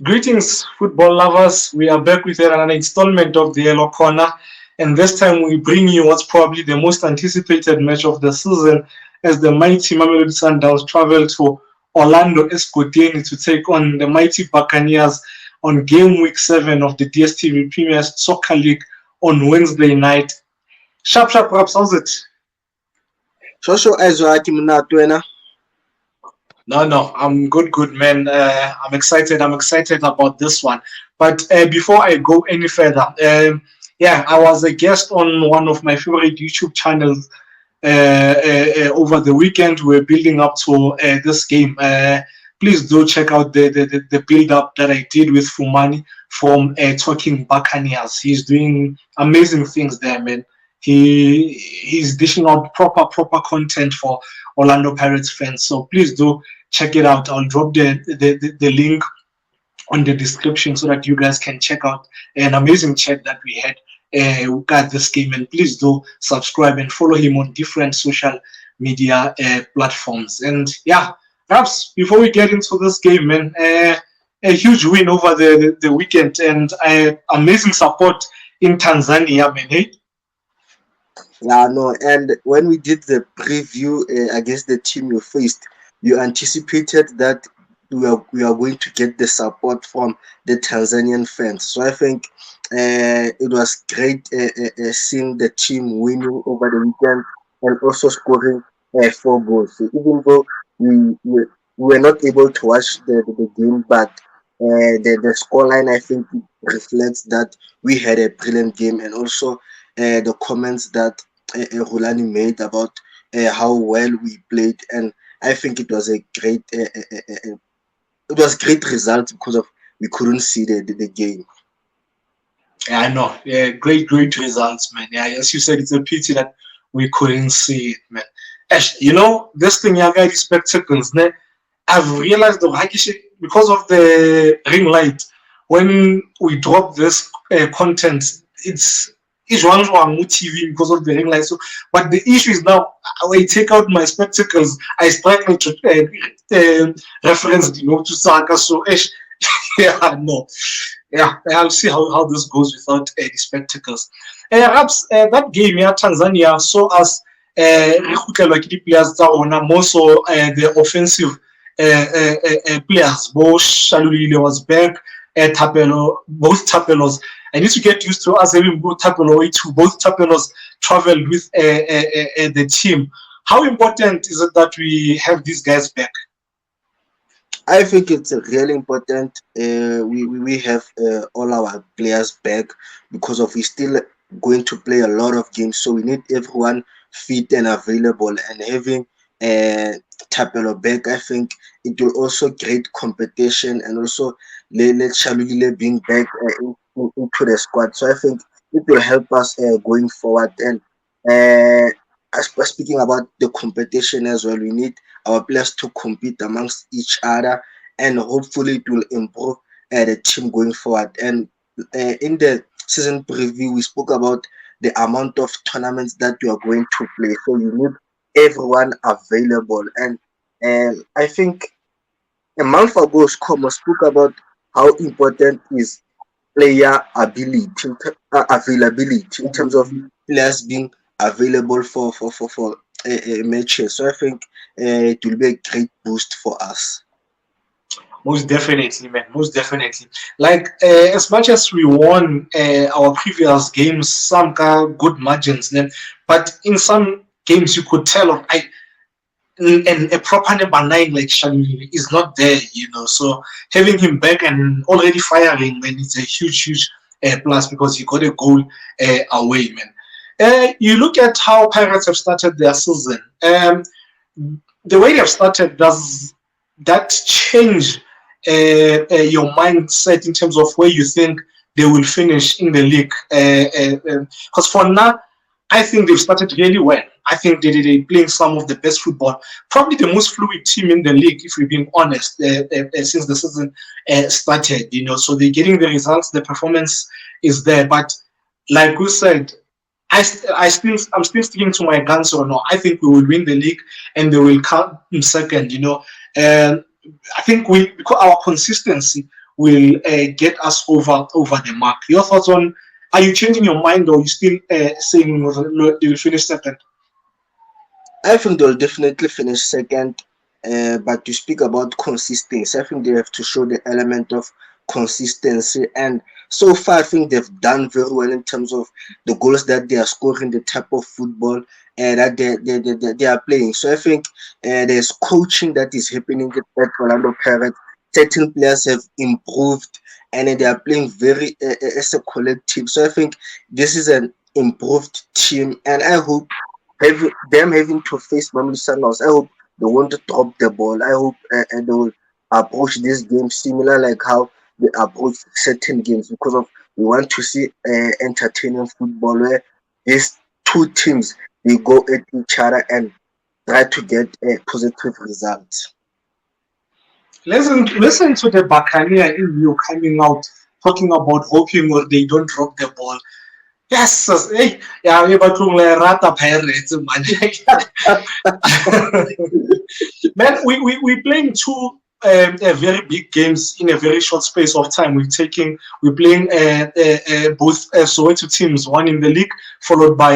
Greetings, football lovers. We are back with another installment of the Yellow Corner, and this time we bring you what's probably the most anticipated match of the season as the mighty Mamelodi Sundowns travel to Orlando Escotini to take on the mighty Buccaneers on game week 7 of the DSTV Premier Soccer League on Wednesday night. Sharp, sharp, raps, how's it? Shosho ezwati mnato wena. No, I'm good, man. I'm excited. I'm excited about this one. But before I go any further, yeah, I was a guest on one of my favorite YouTube channels over the weekend. We're building up to this game. Please do check out the build up that I did with Fumani from Talking Buccaneers. He's doing amazing things there, man. He's dishing out proper content for Orlando Pirates fans. So please do check it out. I'll drop the link on the description so that you guys can check out an amazing chat that we had at this game. And please do subscribe and follow him on different social media platforms. And yeah, perhaps before we get into this game, man, a huge win over the weekend and amazing support in Tanzania, man. Hey? Yeah, no, and when we did the preview against the team you faced, you anticipated that we are going to get the support from the Tanzanian fans. So I think it was great seeing the team winning over the weekend and also scoring 4 goals. So even though we were not able to watch the game, but the scoreline I think reflects that we had a brilliant game, and also the comments that Rulani made about how well we played, and I think it was a great it was great result because of we couldn't see the game. Yeah, I know. Yeah, great results, man. Yeah, as you said, it's a pity that we couldn't see it, man. Ash, this thing, yeah, guys, spectacles, ne? I've realized the because of the ring light, when we drop this content, it's one TV because of the ring light. So, but the issue is now, when I take out my spectacles, I struggle to reference to Saka. So, Ash, yeah, no. Yeah, I'll see how this goes without the spectacles. Perhaps that game, yeah, Tanzania saw us re kgutlela ke di-players tsa rona more so the offensive players. Both Shalulile was back, both Tapelos. I need to get used to us having both Tapelo too. Both Tapelos traveled with the team. How important is it that we have these guys back? I think it's really important. We have all our players back because of we still going to play a lot of games, so we need everyone fit and available. And having Tapelo back, I think it will also create competition, and also let Shalulile being back into the squad. So I think it will help us going forward. And speaking about the competition as well, we need our players to compete amongst each other, and hopefully it will improve the team going forward. And in the season preview, we spoke about the amount of tournaments that you are going to play. So you need everyone available. And I think a month ago, SCOMO spoke about how important is player ability, availability in terms of players being available for matches. So I think it will be a great boost for us. Most definitely, man. Most definitely. Like as much as we won our previous games, some got good margins, then, but in some games you could tell and a proper number 9 like Shani is not there, So having him back and already firing, man, it's a huge plus because he got a goal away, man. You look at how Pirates have started their season. The way they have started, does that change your mindset in terms of where you think they will finish in the league? Because for now, I think they've started really well. I think they're playing some of the best football, probably the most fluid team in the league, if we're being honest, since the season started. So they're getting the results, the performance is there. But like we said, I'm still sticking to my guns or no. I think we will win the league and they will come in second. And I think because our consistency will get us over the mark. Your thoughts on? Are you changing your mind, or you still saying they will finish second? I think they'll definitely finish second. But to speak about consistency, I think they have to show the element of consistency. And so far, I think they've done very well in terms of the goals that they are scoring, the type of football that they are playing. So I think there's coaching that is happening at Orlando Pirates. Certain players have improved and they are playing very as a collective. So I think this is an improved team, and I hope them having to face Mamelodi Sundowns. I hope they won't drop the ball. I hope they will approach this game similar like how they approach certain games, because of we want to see entertaining football where these two teams they go at each other and try to get a positive result. Listen to the Buccaneer in you coming out talking about hoping or they don't drop the ball. Yes, hey, yeah, we but rata pirates, man. Man, we playing two very big games in a very short space of time. We're playing both Soweto teams, one in the league followed by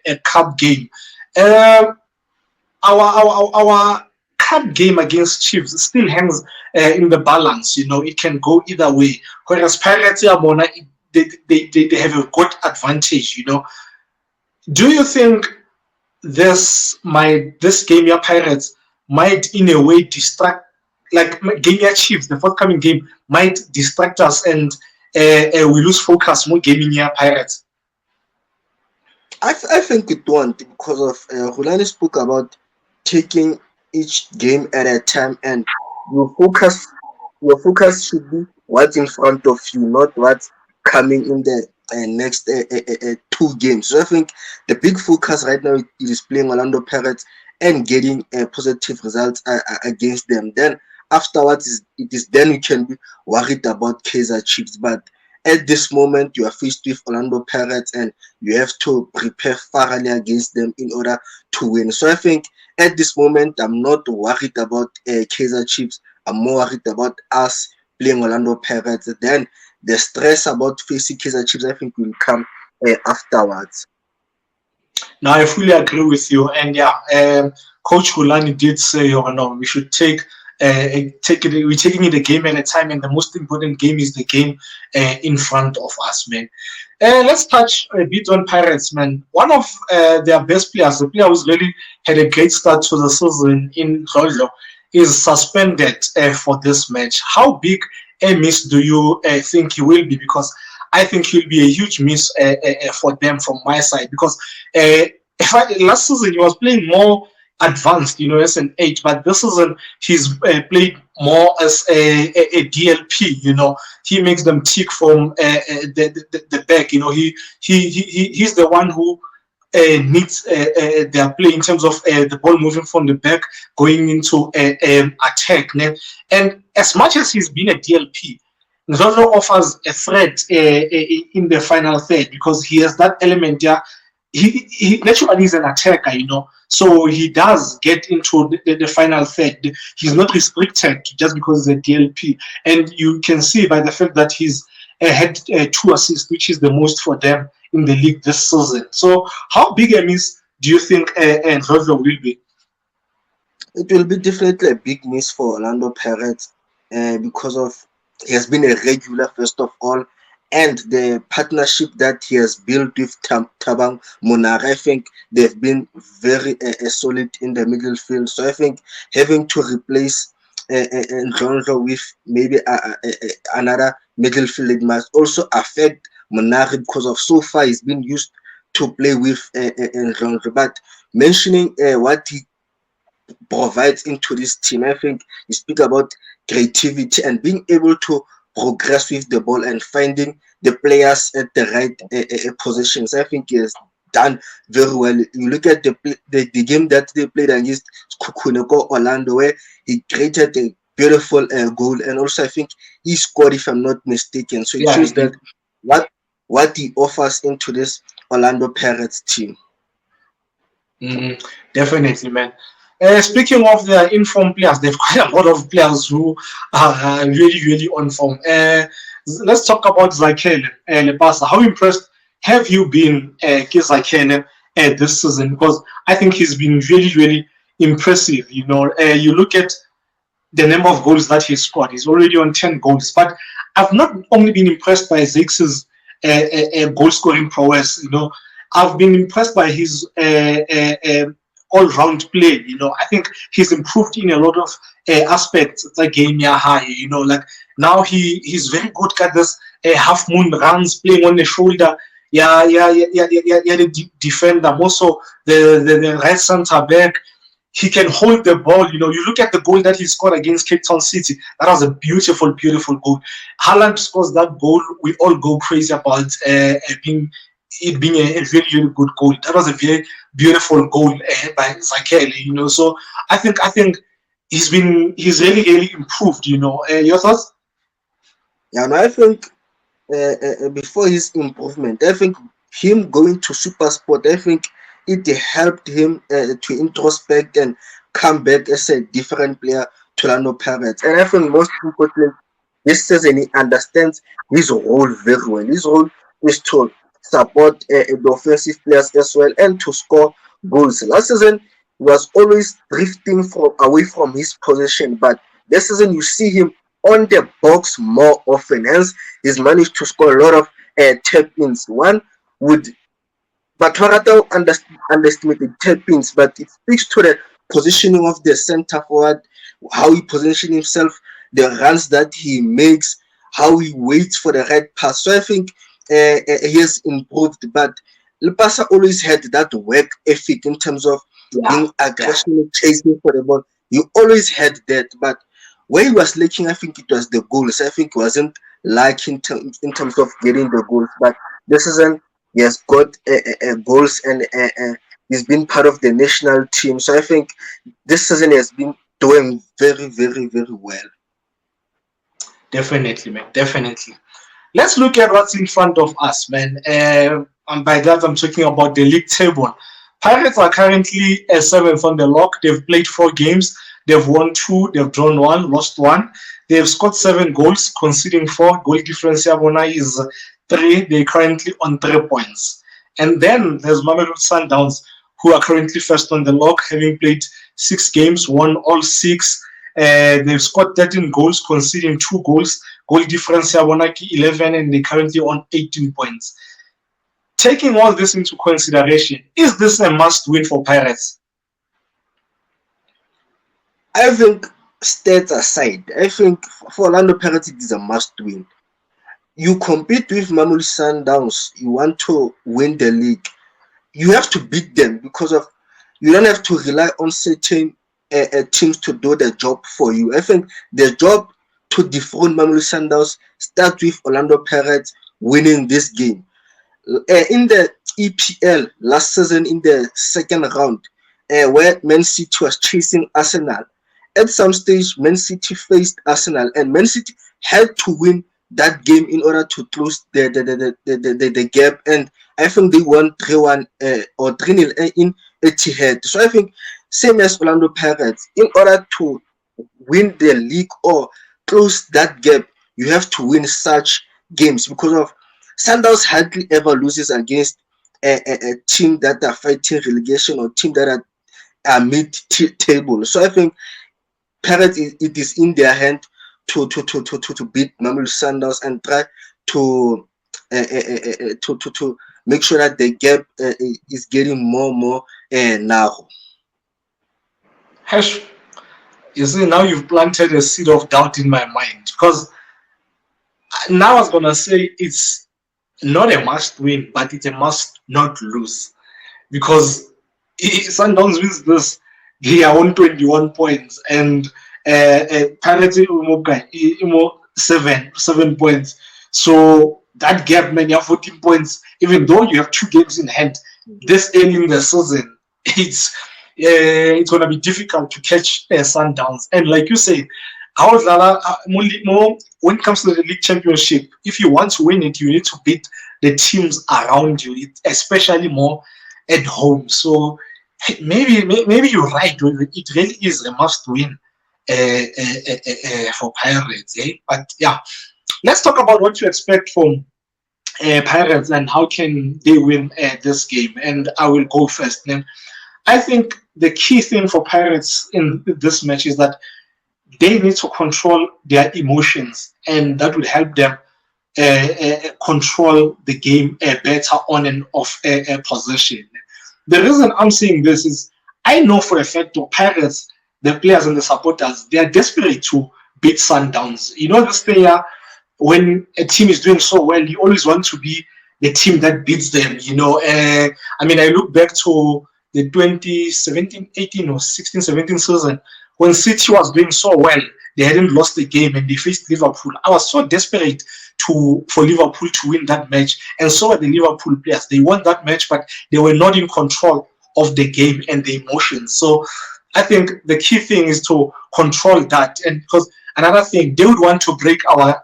a cup game. Um, our cup game against Chiefs still hangs in the balance. You know, it can go either way. Whereas Pirates, yeah, they have a good advantage. You know, do you think this game, your Pirates, might in a way distract, like game your Chiefs, the forthcoming game might distract us, and we lose focus more gaming your Pirates? I think it won't, because of Hulani spoke about taking each game at a time, and your focus your focus should be what's in front of you, not what's coming in the next 2 games. So I think the big focus right now is playing Orlando Pirates and getting positive results against them. Then afterwards, it is then you can be worried about Kaiser Chiefs. But at this moment, you are faced with Orlando Pirates and you have to prepare thoroughly against them in order to win. So I think at this moment, I'm not worried about Kaiser Chiefs. I'm more worried about us playing Orlando Pirates. Then the stress about facing Kaiser Chiefs, I think, will come afterwards. Now, I fully agree with you. And yeah, Coach Hulani did say, no, we should take it. We're taking it a game at a time, and the most important game is the game in front of us, man. Let's touch a bit on Pirates, man. One of their best players, the player who's really had a great start to the season in Zolo, is suspended for this match. How big a miss do you think he will be? Because I think he'll be a huge miss for them from my side. Because last season he was playing more advanced, you know, as an 8, but this season he's played more as a DLP. You know, he makes them tick from the back. You know, he's the one who needs their play in terms of the ball moving from the back going into attack. And as much as he's been a DLP, Zozo offers a threat in the final third because he has that element. Yeah, he naturally is an attacker, you know. So he does get into the final third. He's not restricted just because he's a DLP, and you can see by the fact that he's had 2 assists, which is the most for them in the league this season. So, how big a miss do you think Zozo will be? It will be definitely a big miss for Orlando Pirates because of he has been a regular first of all, and the partnership that he has built with Tabang Monar. I think they've been very solid in the middle field. So I think having to replace Ndlondlo with maybe another middle field, it must also affect Monari, because of so far he's been used to play with Ndlondlo. But mentioning what he provides into this team. I think you speak about creativity and being able to progress with the ball and finding the players at the right positions. I think he has done very well. You look at the game that they played against Kukuneko Orlando, where he created a beautiful goal, and also I think he scored, if I'm not mistaken. So it Yeah, he shows did. that what he offers into this Orlando Pirates team. Mhm. Definitely, man. Speaking of the informed players, they've got a lot of players who are really, really on form. Let's talk about Zakele Lepasa. How impressed have you been, Zakele, this season? Because I think he's been really, really impressive. You look at the number of goals that he's scored. He's already on 10 goals. But I've not only been impressed by Zakes' goal scoring prowess, I've been impressed by his all-round play. I think he's improved in a lot of aspects of the game. Yeah, high. Like now he's very good at this half moon runs, playing on the shoulder. Yeah, the defender. Also, the right center back. He can hold the ball. You look at the goal that he scored against Cape Town City. That was a beautiful, beautiful goal. Haaland scores that goal. We all go crazy about it being a really, really good goal. That was a very beautiful goal by Zakele. So I think he's really, really improved. Your thoughts? Yeah, and I think before his improvement, I think him going to Super Sport, I think it helped him to introspect and come back as a different player to Orlando Pirates. And I think most importantly, this season he understands his role very well. His role is to support the offensive players as well and to score goals. Last season, he was always drifting away from his position, but this season you see him on the box more often. Hence, he's managed to score a lot of tap-ins. One would but Toronto underestimated tap-ins, but it speaks to the positioning of the centre forward, how he positions himself, the runs that he makes, how he waits for the right pass. So I think he has improved, but Lepasa always had that work ethic in terms of Yeah, being yeah, aggression, chasing for the ball. He always had that, but where he was lacking, I think it was the goals. I think he wasn't like in terms of getting the goals, but this season he has got goals and he's been part of the national team. So I think this season he has been doing very, very, very well. definitely, man, definitely. Let's look at what's in front of us, man. And by that, I'm talking about the league table. Pirates are currently seventh on the log. They've played 4 games. They've won 2. They've drawn 1, lost 1. They've scored 7 goals, conceding 4. Goal difference Yabona is 3. They're currently on 3 points. And then there's Mamelodi Sundowns, who are currently first on the log, having played 6 games, won all 6. They've scored 13 goals, conceding 2 goals. Goal difference Yabonaki 11, and they're currently on 18 points. Taking all this into consideration, is this a must win for Pirates? I think stats aside, I think for Orlando Pirates it is a must win. You compete with Mamelodi Sundowns, you want to win the league. You have to beat them because of you don't have to rely on certain teams to do the job for you. I think the job to dethrone Mamelodi Sundowns starts with Orlando Pirates winning this game. In the EPL last season, in the second round, where Man City was chasing Arsenal, at some stage Man City faced Arsenal, and Man City had to win that game in order to close the gap. And I think they won 3-1 or 3-0 in Etihad. So I think same as Orlando Pirates, in order to win the league or close that gap, you have to win such games because of Sundowns hardly ever loses against a team that are fighting relegation or team that are mid-table. So I think Pirates it is in their hand to beat Mamelodi Sundowns and try to to make sure that the gap is getting more and more narrow. Hash, you see, now you've planted a seed of doubt in my mind because now I was going to say it's not a must win, but it's a must not lose because Sundowns wins this, they are on 21 points, and Pirates seven points. So that gap, man, you have 14 points. Even though you have 2 games in hand, this early in the season, it's gonna be difficult to catch Sundowns. And like you say, how Lala more when it comes to the league championship, if you want to win it, you need to beat the teams around you, especially more at home. So maybe you're right. It really is a must win for Pirates. But yeah, let's talk about what you expect from Pirates and how can they win this game. And I will go first. Then I think the key thing for Pirates in this match is that they need to control their emotions, and that would help them control the game better on and off possession. The reason I'm saying this is I know for a fact the Pirates, the players and the supporters, they are desperate to beat Sundowns. You know this thing, when a team is doing so well, you always want to be the team that beats them. I mean, I look back to the 2017-18 or 16-17 season when City was doing so well. They hadn't lost the game and they faced Liverpool. I was so desperate for Liverpool to win that match, and so were the Liverpool players. They won that match, but they were not in control of the game and the emotions. So I think the key thing is to control that, and because another thing, they would want to break our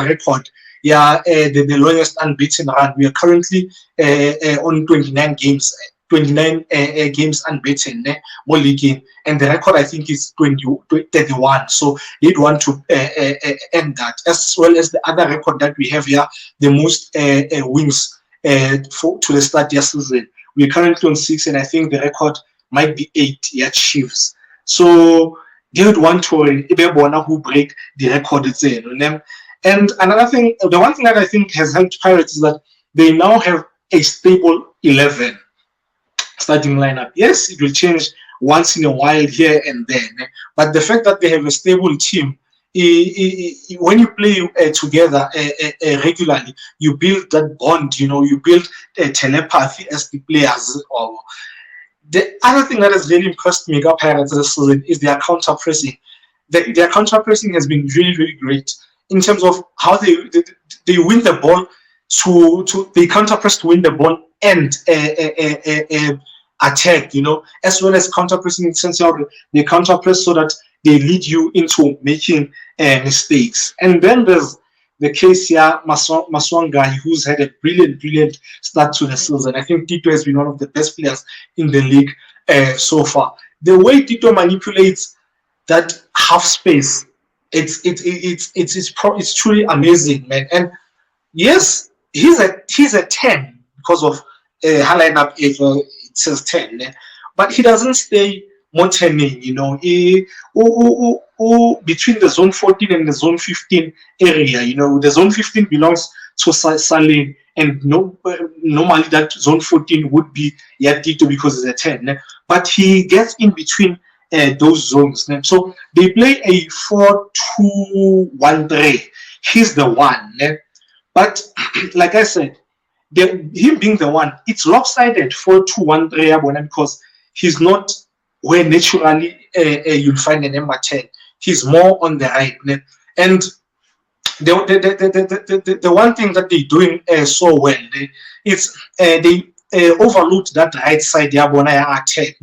record. Yeah, the longest unbeaten run. We are currently on 29 games unbeaten, more league, and the record I think is 31. So they'd want to end that, as well as the other record that we have here, the most wins to the start this season. We're currently on 6, and I think the record might be 8. Yeah, Chiefs. So they would want to who break the record there. And another thing, the one thing that I think has helped Pirates is that they now have a stable 11 starting lineup. Yes, it will change once in a while here and there, but the fact that they have a stable team, when you play together regularly, you build that bond. You build telepathy as the players. Or the other thing that has really impressed me about Pirates this season is their counter pressing. Their counter pressing has been really, really great in terms of how they win the ball they counter press to win the ball and attack, as well as counter pressing in the sense of they counter press so that they lead you into making mistakes. And then there's the case here, Maswanga, who's had a brilliant start to the season. I think Tito has been one of the best players in the league so far. The way Tito manipulates that half space, it's truly amazing, man. And yes, he's a 10 because of her lineup. It says 10, but he doesn't stay mounting. Between the zone 14 and the zone 15 area. The zone 15 belongs to Salim, and normally that zone 14 would be Yatito because it's a 10. But he gets in between those zones. So they play a 4-2-1-3. He's the one. But like I said, him being the one, it's lopsided 4-2-1-3 because he's not where naturally you'll find a number 10. He's more on the right. And the one thing that they're doing so well, they overlooked that right side attack.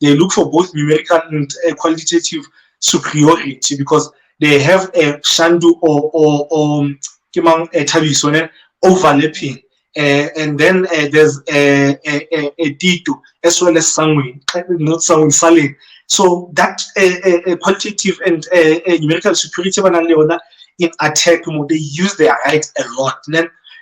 They look for both numerical and qualitative superiority because they have a Shandu or Thabiso overlapping. And then there's a Tito as well as Sangwin, not Sangwin, Saling. So that qualitative and numerical superiority in attack mode, they use their right a lot.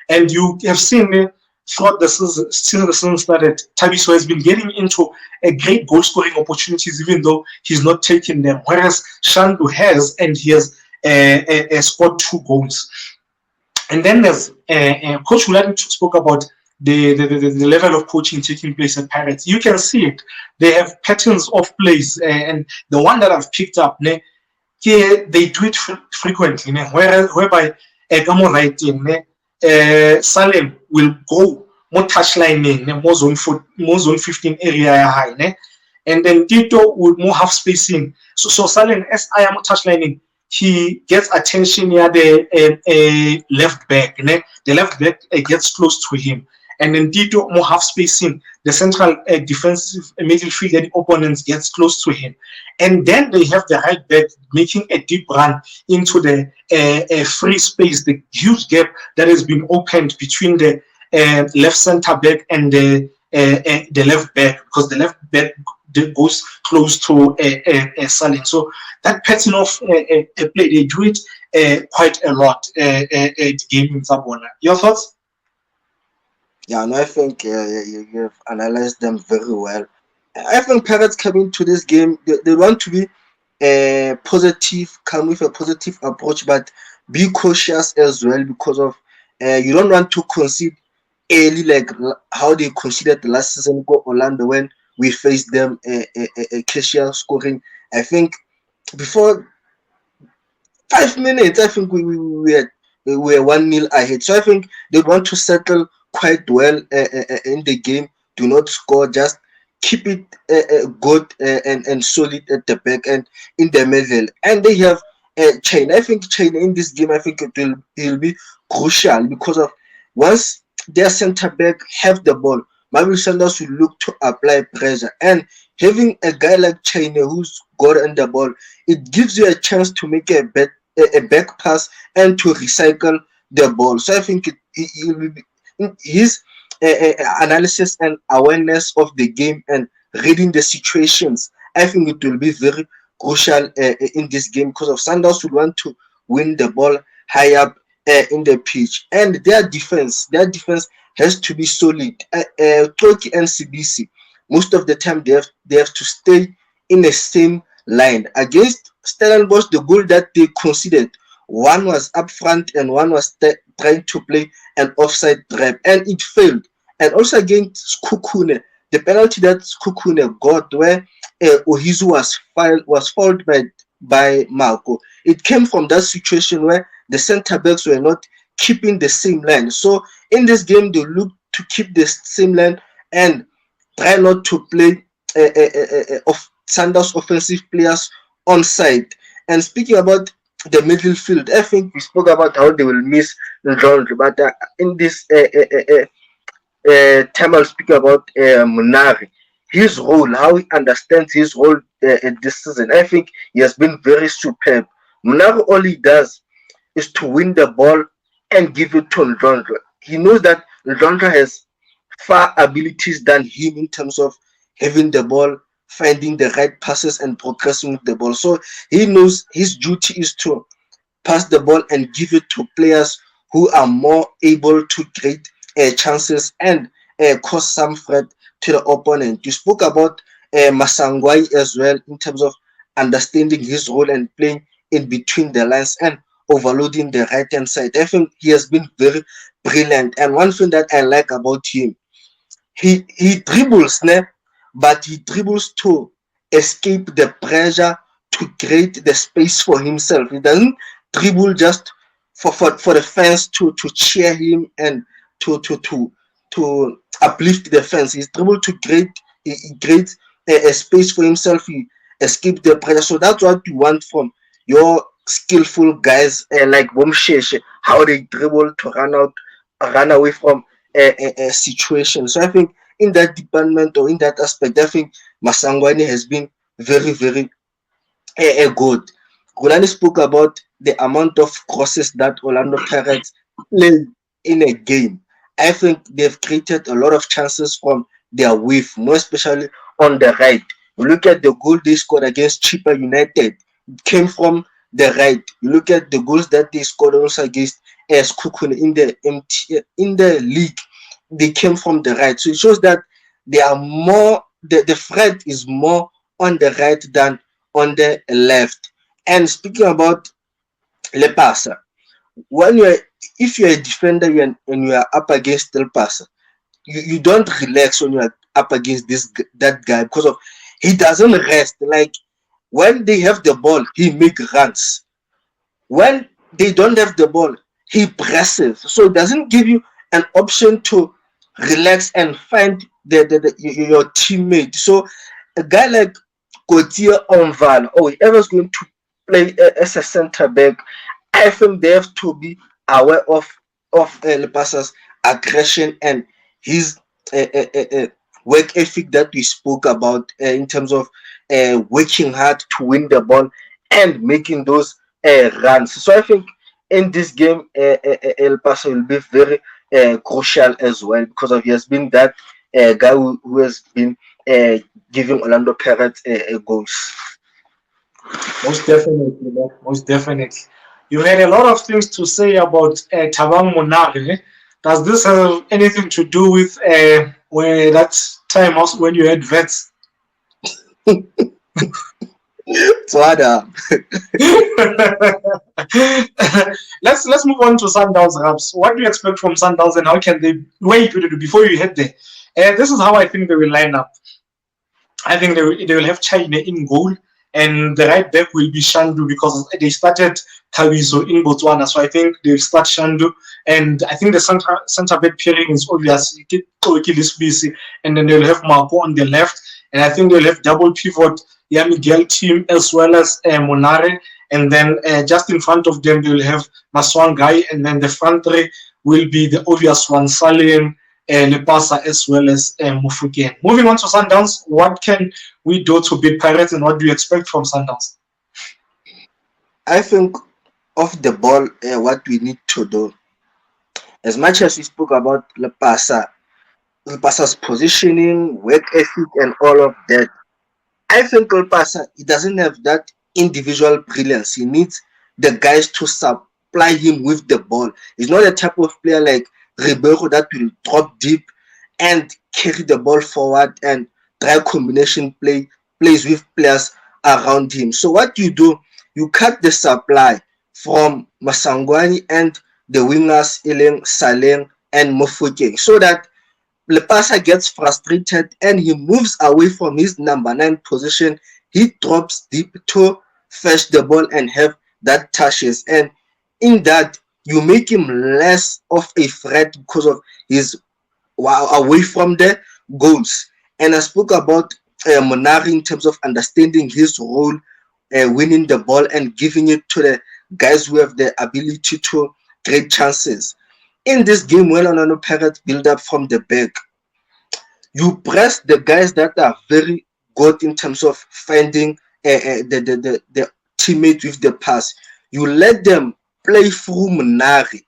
And you have seen throughout the season, since the season started, Thabiso has been getting into a great goal scoring opportunities, even though he's not taking them. Whereas Shandu has, and he has scored 2 goals. And then there's Coach Wulani spoke about the level of coaching taking place at Pirates. You can see it. They have patterns of plays, and the one that I've picked up, they do it frequently, whereby Salem will go more touchlining, more zone 15 area high, and then Tito will more half spacing. So Salem, as I am touchlining, he gets attention near the left back. The left back gets close to him. And then Tito more half spacing. The central defensive midfield and opponents gets close to him. And then they have the right back making a deep run into the free space, the huge gap that has been opened between the left center back and the the left back, because the left back goes close to Saling. So that pattern of play, they do it quite a lot at game in Zabona. Your thoughts? Yeah, no, I think you've analyzed them very well. I think Pirates coming to this game, they want to be positive, come with a positive approach, but be cautious as well because of you don't want to concede early like how they conceded the last season go Orlando when we faced them Kesia scoring. I think before 5 minutes, I think we were 1-0 ahead. So I think they want to settle quite well in the game. Do not score, just keep it good and solid at the back and in the middle. And they have China. I think China in this game, I think it will be crucial because of once their centre back have the ball, Mamelodi Sundowns will look to apply pressure. And having a guy like China who's got on the ball, it gives you a chance to make a back pass and to recycle the ball. So I think his analysis and awareness of the game and reading the situations, I think it will be very crucial in this game because of Sanders will want to win the ball high up in the pitch, and their defense has to be solid. Toki and CBC, most of the time they have to stay in the same line. Against Stellenbosch, the goal that they conceded, one was up front and one was trying to play an offside trap, and it failed. And also against Kukune, the penalty that Kukune got, where Ohizu was fouled by Marco, it came from that situation where the centre backs were not keeping the same line. So in this game, they look to keep the same line and try not to play of Sanders offensive players on side. And speaking about the midfield, I think we spoke about how they will miss Ndlondlo, but in this time I'll speak about Munari. His role, how he understands his role this season, I think he has been very superb. Munari, all he does is to win the ball and give it to Ndlondlo. He knows that Ndlondlo has far abilities than him in terms of having the ball, finding the right passes, and progressing with the ball. So he knows his duty is to pass the ball and give it to players who are more able to create chances and cause some threat to the opponent. You spoke about Masangwai as well in terms of understanding his role and playing in between the lines and overloading the right hand side. I think he has been very brilliant. And one thing that I like about him, he dribbles, ne? But he dribbles to escape the pressure to create the space for himself. He doesn't dribble just for the fans to cheer him and to uplift the fans. He's dribble to create a space for himself. He escapes the pressure. So that's what you want from your skillful guys like Bomsheshe, how they dribble to run away from a situation. So I think in that department or in that aspect, I think Masangwane has been very good. Gulani spoke about the amount of crosses that Orlando Pirates play in a game. I think they've created a lot of chances from their wave, more especially on the right. You look at the goal they scored against Chippa United, it came from the right. You look at the goals that they scored also against AS Kukun in the league, they came from the right. So it shows that they are more the threat is more on the right than on the left. And speaking about Lepasa, when you're if you're a defender and you are up against Lepasa, you don't relax when you're up against that guy because of he doesn't rest. Like when they have the ball, he make runs. When they don't have the ball, he presses. So it doesn't give you an option to relax and find your teammate. So a guy like Gautier Onval or whoever's going to play as a center back, I think they have to be aware of Lepasa's aggression and his work ethic that we spoke about in terms of working hard to win the ball and making those runs. So I think in this game, El Paso will be very crucial as well because of he has been that a guy who has been uh, giving Orlando Pirates goals. Most definitely, man. Most definitely. You had a lot of things to say about Thabang Monare. Does this have anything to do with where that time also when you had vets? So, Ada, Let's move on to Sundowns, Raps. What do you expect from Sundowns, and how can they wait before you head there? This is how I think they will line up. I think they will have China in goal, and the right back will be Shandu because they started Thabiso in Botswana. So I think they'll start Shandu, and I think the center back pairing is obviously Lisbisi, and then they'll have Marco on the left, and I think they'll have double pivot Miguel team as well as Monare, and then just in front of them they'll have Maswangai, and then the front three will be the obvious one, Salim, Lepasa as well as Mufukeng. Moving on to Sundowns, what can we do to beat Pirates and what do you expect from Sundowns? I think off the ball, what we need to do, as much as we spoke about Lepasa's positioning, work ethic, and all of that, I think Lepasa he doesn't have that individual brilliance. He needs the guys to supply him with the ball. He's not the type of player like Ribeiro that will drop deep and carry the ball forward and try combination plays with players around him. So what you do, you cut the supply from Masangwani and the wingers Ileng, Saleng, and Mofokeng so that Lepasa gets frustrated and he moves away from his number 9 position. He drops deep to fetch the ball and have that touches. And in that, you make him less of a threat because of his away from the goals. And I spoke about Monari in terms of understanding his role, winning the ball and giving it to the guys who have the ability to create chances. In this game, when Orlando Pirates build up from the back, you press the guys that are very good in terms of finding the teammate with the pass. You let them play through Munari,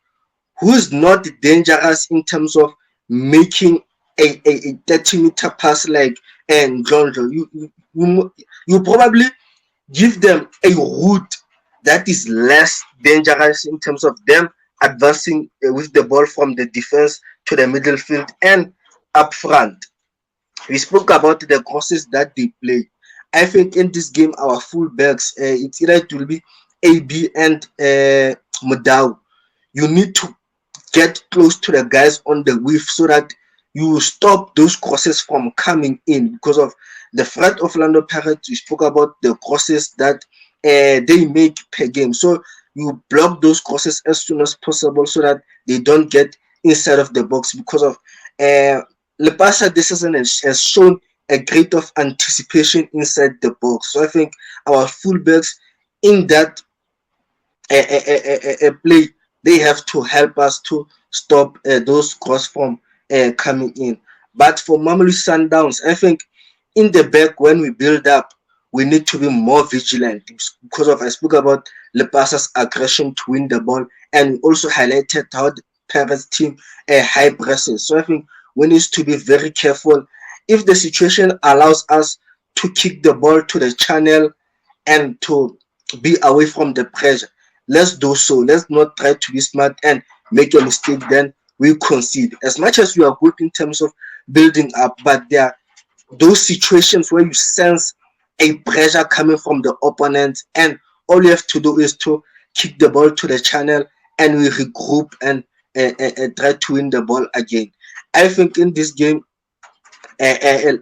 who's not dangerous in terms of making a 30-meter pass like and John. You probably give them a route that is less dangerous in terms of them advancing with the ball from the defense to the middle field and up front. We spoke about the crosses that they play. I think in this game, our fullbacks, it's either it will be AB and Mudau. You need to get close to the guys on the width so that you stop those crosses from coming in because of the threat of Orlando Pirates. We spoke about the crosses that they make per game. So you block those crosses as soon as possible so that they don't get inside of the box because of uh, Lepasa this season has shown a great of anticipation inside the box. So I think our fullbacks in that play they have to help us to stop those cross from coming in. But for Mamelodi Sundowns, I think in the back when we build up, we need to be more vigilant because of I spoke about Lepasa's aggression to win the ball, and we also highlighted how the Pirates team high presses. So I think we need to be very careful. If the situation allows us to kick the ball to the channel and to be away from the pressure, let's do so. Let's not try to be smart and make a mistake, then we concede. As much as we are good in terms of building up, but there are those situations where you sense a pressure coming from the opponent, and all you have to do is to kick the ball to the channel and we regroup and try to win the ball again. I think in this game, a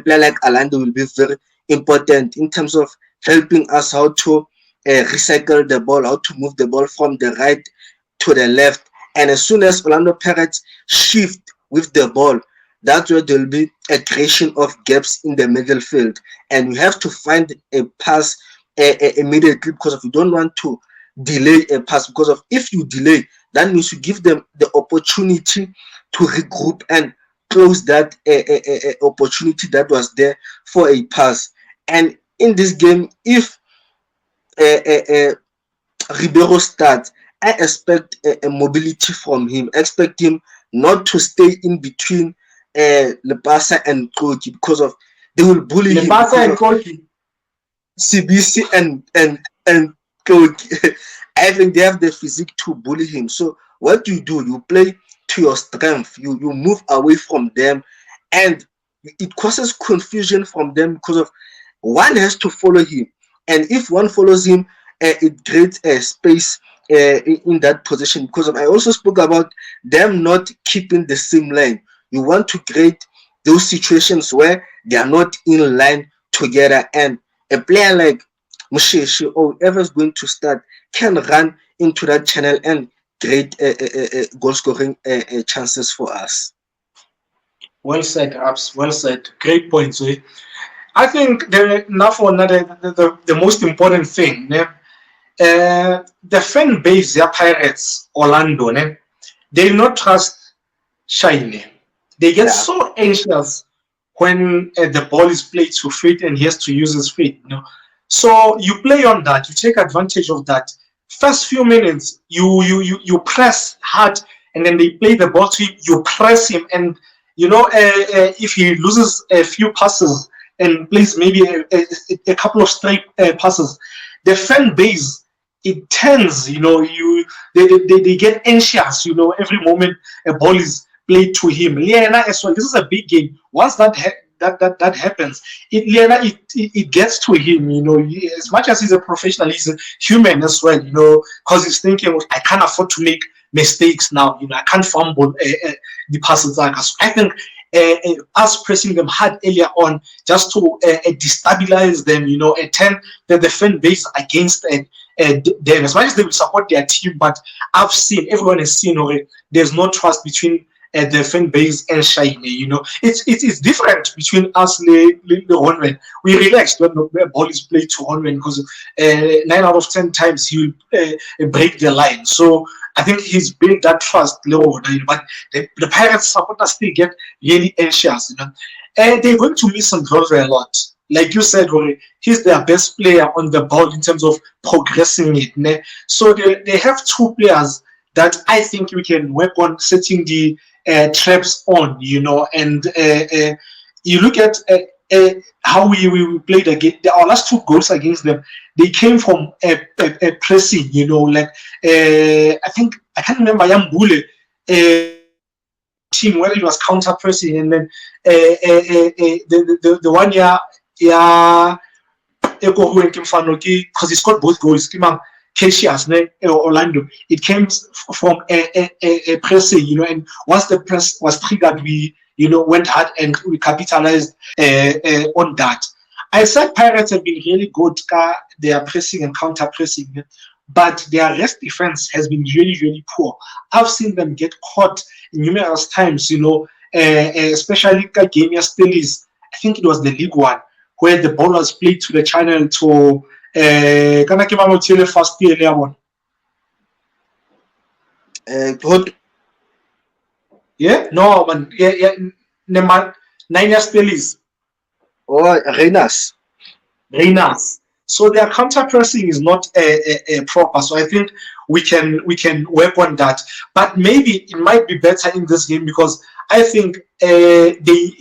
player like Alando will be very important in terms of helping us how to recycle the ball, how to move the ball from the right to the left. And as soon as Orlando Pirates shift with the ball, that's where there will be a creation of gaps in the middle field. And we have to find a pass immediately because if you don't want to delay a pass, because of if you delay, that means you give them the opportunity to regroup and close that opportunity that was there for a pass. And in this game, if Ribeiro starts, I expect a mobility from him. I expect him not to stay in between Lepasa and Koki because of they will bully him Lepasa because and of Koki. CBC and Koki. I think they have the physique to bully him. So what do? You play to your strength. You move away from them, and it causes confusion from them because of one has to follow him, and if one follows him, it creates a space in that position. Because of, I also spoke about them not keeping the same line. You want to create those situations where they are not in line together, and a player like Musheshi or whoever's going to start can run into that channel and create goal scoring chances for us. Well said, Abs. Well said. Great points. Eh? I think now for another the most important thing. Ne? The fan base, their Pirates, Orlando, ne? They do not trust Shiny. They get Yeah, so anxious when the ball is played to feet and he has to use his feet. You know, so you play on that. You take advantage of that. First few minutes, you press hard, and then they play the ball to him. You press him, and if he loses a few passes and plays maybe a couple of straight passes, the fan base it turns. They get anxious. Every moment a ball is played to him. Liana as well. This is a big game. Once that happens, Liana it gets to him. As much as he's a professional, he's a human as well. Because he's thinking, I can't afford to make mistakes now. I can't fumble the passes. So I think us pressing them hard earlier on just to destabilize them, and turn the fan base against them. As much as they will support their team, but everyone has seen already, there's no trust between the fan base and Shine. It's different between us, the Honwen. We relaxed when the ball is played to Honwen because 9 out of 10 times he will break the line. So I think he's built that trust, but the Pirates supporters still get really anxious. And they're going to miss Ndlovu a lot. Like you said, he's their best player on the ball in terms of progressing it. Ne? So they have two players that I think we can work on setting the traps on, and you look at how we played against our last two goals against them. They came from a pressing, like I think I can't remember Yambule team where it was counter pressing, and then the one year, yeah, because he scored both goals. Cassius, Orlando. It came from a pressing, and once the press was triggered, we went hard and we capitalized on that. I said Pirates have been really good. They are pressing and counter pressing, but their rest defense has been really, really poor. I've seen them get caught numerous times, especially game yesterday. I think it was the League One where the ball was played to the channel to kana ke mamotile first year le one. Good. Yeah, no man, yeah, man, 9 years Phillies, Or Renas. Reyners. So their counter pressing is not proper. So I think we can work on that. But maybe it might be better in this game because I think they,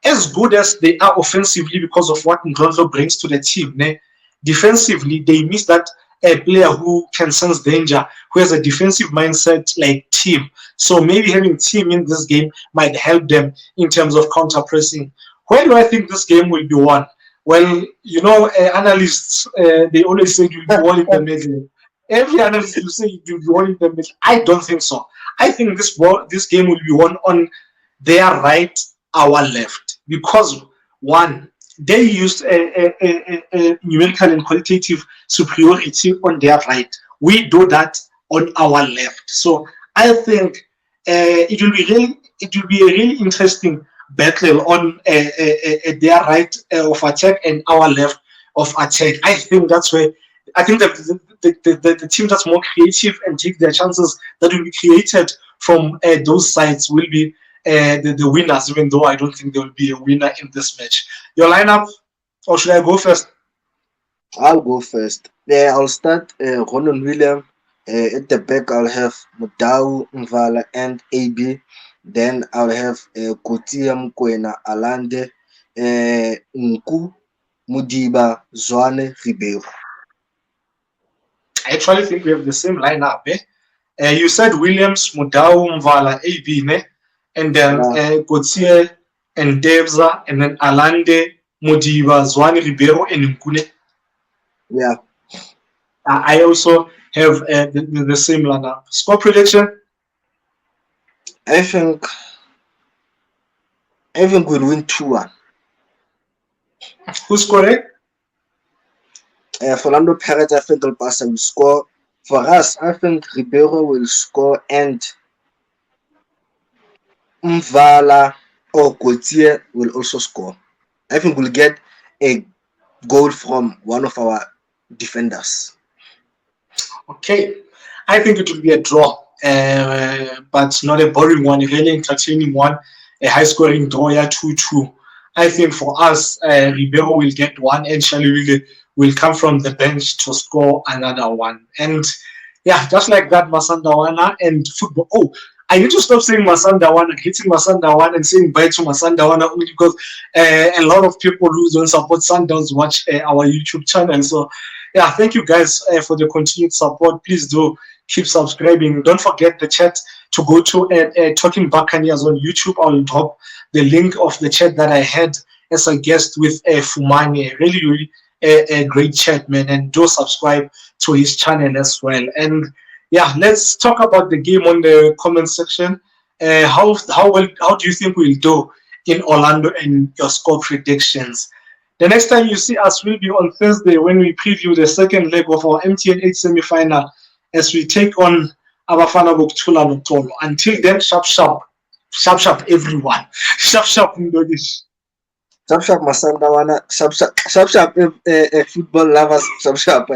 as good as they are offensively because of what Ndlovu brings to the team, defensively they miss that a player who can sense danger, who has a defensive mindset like team. So maybe having team in this game might help them in terms of counter pressing. Where do I think this game will be won? Well, analysts they always say you'll be won in the middle. Every analyst will say you'll be won in the middle. I don't think so. I think this game will be won on their right, our left, because one, they used a numerical and qualitative superiority on their right. We do that on our left. So I think it will be a really interesting battle on their right of attack and our left of attack. I think that's where I think that the team that's more creative and take their chances that will be created from those sides will be the winners, even though I don't think there will be a winner in this match. Your lineup, or should I go first? I'll go first. Yeah, I'll start Ronan William. At the back, I'll have Mudau, Mvala, and AB. Then I'll have Kotia Mkwena Alande, Nku Mudiba Zwane Ribeiro. I actually think we have the same lineup. You said Williams, Mudau, Mvala, AB, ne? And then Yeah, Gautier and Devza, and then Alande, Mudiba, Zwani Ribeiro, and Nkune. yeah. I also have the same lineup. Score prediction? I think we'll win 2-1. Who's correct? For Orlando Pirates, I think Elpasa will score. For us, I think Ribeiro will score and Mvala or Gautier will also score. I think we'll get a goal from one of our defenders. Okay. I think it will be a draw, but not a boring one, a really entertaining one, a high scoring draw, yeah, 2-2. I think for us, Ribeiro will get one, and Shali will come from the bench to score another one. And yeah, just like that, Masandawana and football. Oh, I need to stop saying Masandawana, hitting Masandawana and saying bye to Masandawana only because a lot of people who don't support Sundowns watch our YouTube channel. So yeah, thank you guys for the continued support. Please do keep subscribing. Don't forget the chat to go to Talking Buccaneers on YouTube. I'll drop the link of the chat that I had as a guest with Fumani. Really, really a great chat, man. And do subscribe to his channel as well. And yeah, let's talk about the game on the comment section. How do you think we'll do in Orlando and your score predictions? The next time you see us will be on Thursday when we preview the second leg of our MTN 8 semi-final as we take on Abafana Bokuthula Notolo. Until then, sharp, everyone. Sharp, Ndogish. Sharp Masandawana, sharp, football lovers, sharp.